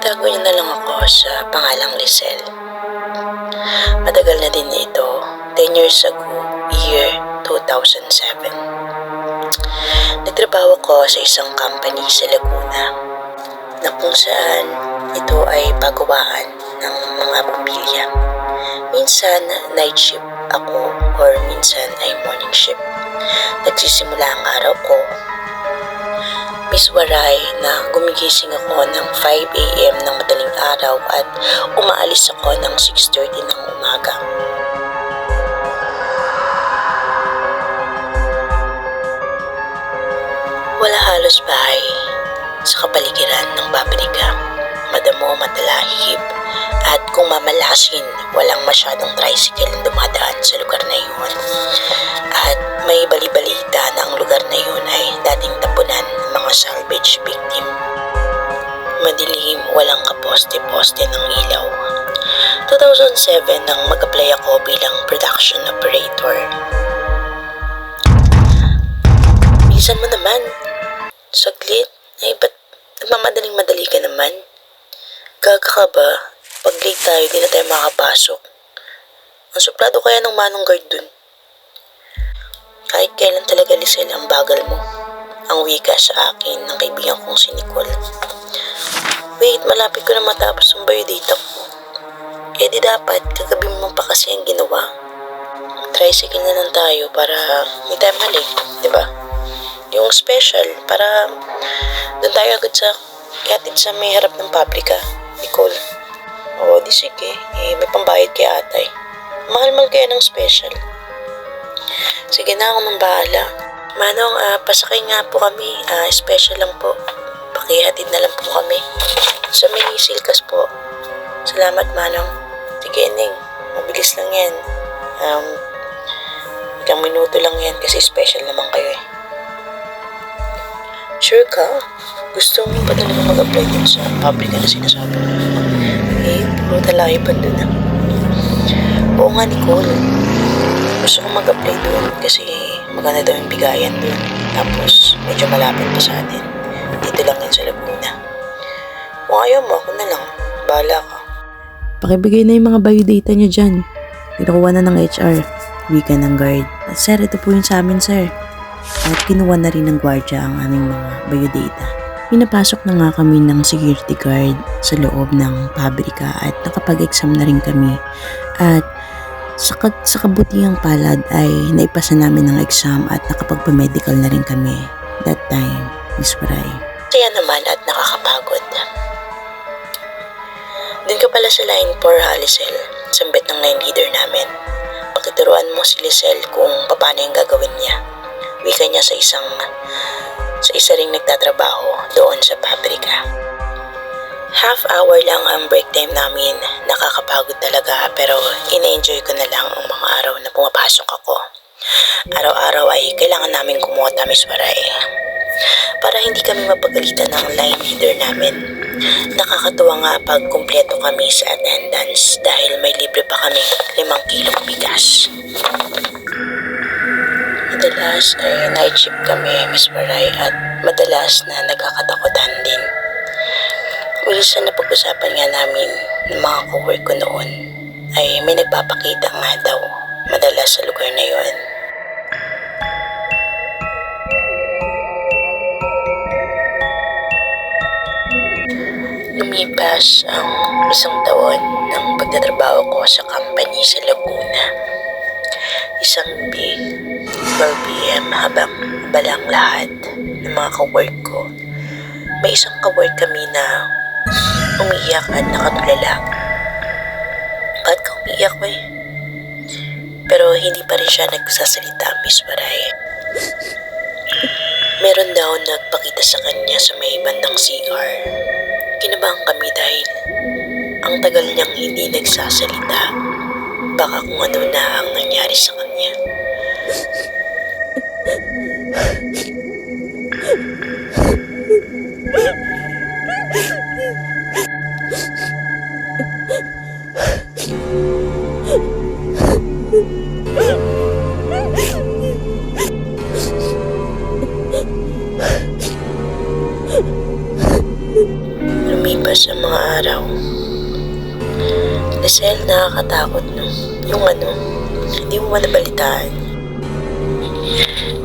Itago niyo na lang ako sa pangalang Lisel. Matagal na din ito, 10 years ago, year 2007. Nagtrabaho ko sa isang company sa Laguna na kung saan ito ay pagawaan ng mga bumbilya. Minsan night shift ako or minsan ay morning shift. Nagsisimula ang araw ko miswaray na gumigising ako ng 5 a.m. ng madaling araw at umaalis ako ng 6:30 ng umaga. Wala halos bahay sa kapaligiran ng pabrika. Madamo, matalahib, at kung mamalasin, walang masyadong tricycle na dumadaan sa lugar na yun. At may bali-balita na ang lugar na yun ay dating tapunan ng mga salvage victim. Madilim, walang kaposte-poste ng ilaw. 2007 nang mag-apply ako bilang production operator. Minsan mo naman, saglit, ay ba't nagmamadaling-madali ka naman? Gaga ka ba? Pag late tayo, di na tayo makapasok. Ang suplado kaya ng manong guard dun. Kahit kailan talaga, Lisel, ang bagal mo. Ang wika sa akin ng kaibigan kong si Nicole. Wait, malapit ko na matapos ang biodata ko. Eh di dapat, kagabi mo pa kasi ang ginawa. Tricycle na lang tayo para may tayo mali, di ba? Yung special, para doon tayo agad sa katid sa may harap ng pabrika, Nicole. Oo, di sige. Eh, may pambayad kay atay. Mahal-mahal kaya ng special. Sige na, ako nang bahala. Manong, pasakay nga po kami. Special lang po. Pakihatid na lang po kami. Sa may silkas po. Salamat, Manong. Sige, Ning. Mabilis lang yan. Ilang minuto lang yan kasi special naman kayo eh. Sure ka? Gusto mo ba talaga mag-apply dun sa pabrika na sinasabi mo? Eh, puro talahiban dun ah. Oo nga, Nicole. Gusto kong mag-apply dun kasi maganda daw yung bigayan dun. Tapos, medyo malapit pa sa atin. Dito lang yan sa Laguna. Kung ayaw mo, ako na lang. Bahala ka. Pakibigay na yung mga biodata niyo dyan. Kinukuha na ng HR. Wika ng guard. At sir, ito po yung sa amin, sir. At kinuha na rin ng gwardiya ang aming mga biodata. Pinapasok na nga kami ng security guard sa loob ng pabrika at nakapag-exam na rin kami. At sa kabutihang palad ay naipasa namin ng exam at nakapagpa-medical na rin kami. That time, Miss Waray. Kaya naman at nakakapagod. Doon ka pala sa line 4 ha, Lisel. Sambit ng line leader namin. Pakituruan mo si Lisel kung paano yung gagawin niya. Wika niya sa isa ring nagtatrabaho doon sa pabrika. Half hour lang ang break time namin. Nakakapagod talaga pero ina-enjoy ko na lang ang mga araw na pumapasok ako. Araw-araw ay kailangan namin kumota, Miss Waray. Para hindi kami mapagalitan ng line leader namin. Nakakatuwa nga pag kumpleto kami sa attendance dahil may libre pa kami 5 kilong bigas. Madalas ay night shift kami, Miss Waray, at madalas na nagkakatakutan din. Minsan na pag-usapan nga namin ng mga co-work ko noon ay may nagpapakita nga daw madalas sa lugar na yon. Lumipas ang 1 taon ng pagtatrabaho ko sa company sa Laguna. Isang gabi, 12 p.m. habang balang lahat ng mga ka-work ko, may isang ka-work kami na umiiyak at nakatulala. Bakit ka umiiyak ba eh? Pero hindi pa rin siya nagsasalita, Miss Waray. Meron daw nagpakita sa kanya sa may bandang CR. Kinabahan kami dahil ang tagal niyang hindi nagsasalita. Baka kung ano na ang nangyari sa kanya. Lumipas ang mga Lisel, nakakatakot no. Yung hindi mo man nabalitaan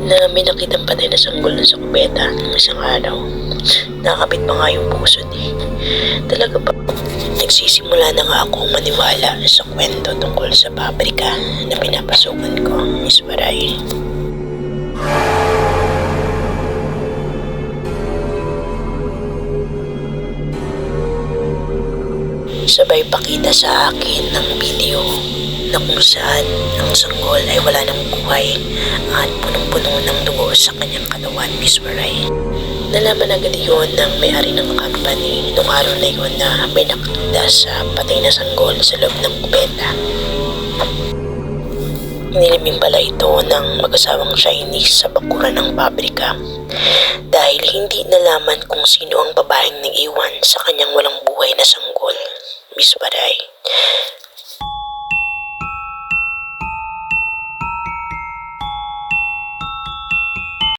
na may nakitang patay na sanggol na sa kubeta ng isang araw. Nakakabit pa nga yung puso eh. Talaga ba? Nagsisimula na nga akong maniwala sa kwento tungkol sa pabrika na pinapasukan ko, Miss Waray. Sabay pakita sa akin ng video na kung saan ang sanggol ay wala ng buhay at punong-puno ng dugo sa kanyang katawan, Miss Waray. Nalaman agad yun ng may-ari ng company nung araw na yun na may nakita sa patay na sanggol sa loob ng kubeta. Nilibing pala ito ng mag-asawang Chinese sa bakuran ng pabrika dahil hindi nalaman kung sino ang babaeng nag-iwan sa kanyang walang buhay na sanggol, Miss Waray.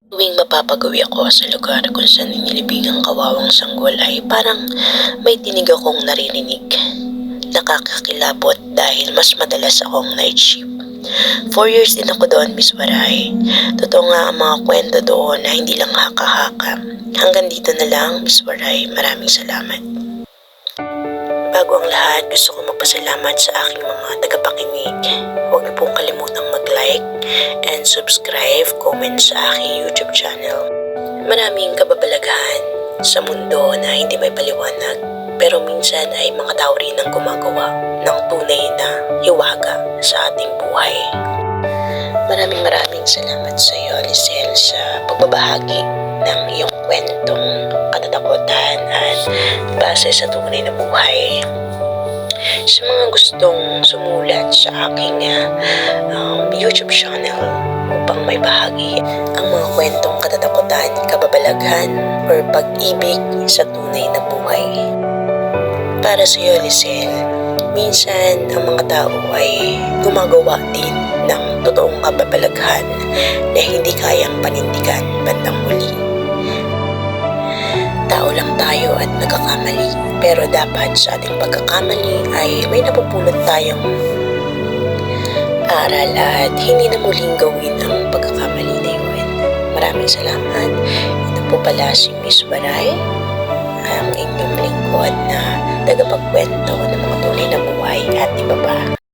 Tuwing mapapagawi ako sa lugar kung saan nilibing ang kawawang sanggol ay parang may tinig akong naririnig. Nakakakilabot dahil mas madalas akong night shift. 4 years din ako doon, Miss Waray. Totoo nga ang mga kwento doon na hindi lang haka-haka. Hanggang dito na lang, Miss Waray. Maraming salamat. Bago ang lahat, gusto ko magpasalamat sa aking mga tagapakinig. Huwag niyo pong kalimutang mag-like and subscribe, comment sa aking YouTube channel. Maraming kababalaghan sa mundo na hindi may paliwanag, pero minsan ay mga tao rin ang gumagawa ng tunay na hiwaga sa ating buhay. Maraming salamat sa iyo, Lisel, sa pagbabahagi ng iyong kwentong katatakutan at base sa tunay na buhay. Sa mga gustong sumulat sa aking YouTube channel upang may bahagi ang mga kwentong katatakutan, kababalaghan, or pag-ibig sa tunay na buhay. Para sa iyo, Lisel, minsan ang mga tao ay gumagawa din ng totoong kababalaghan na hindi kayang panindigan bandang huli. Tao lang tayo at nagkakamali, pero dapat sa ating pagkakamali ay may napupulot tayong aral at hindi na muling gawin ang pagkakamali na yun. Maraming salamat. Ito po pala si Miss Waray, ang inyong lingkod na tagapagkwento ng mga tunay na buhay at iba pa.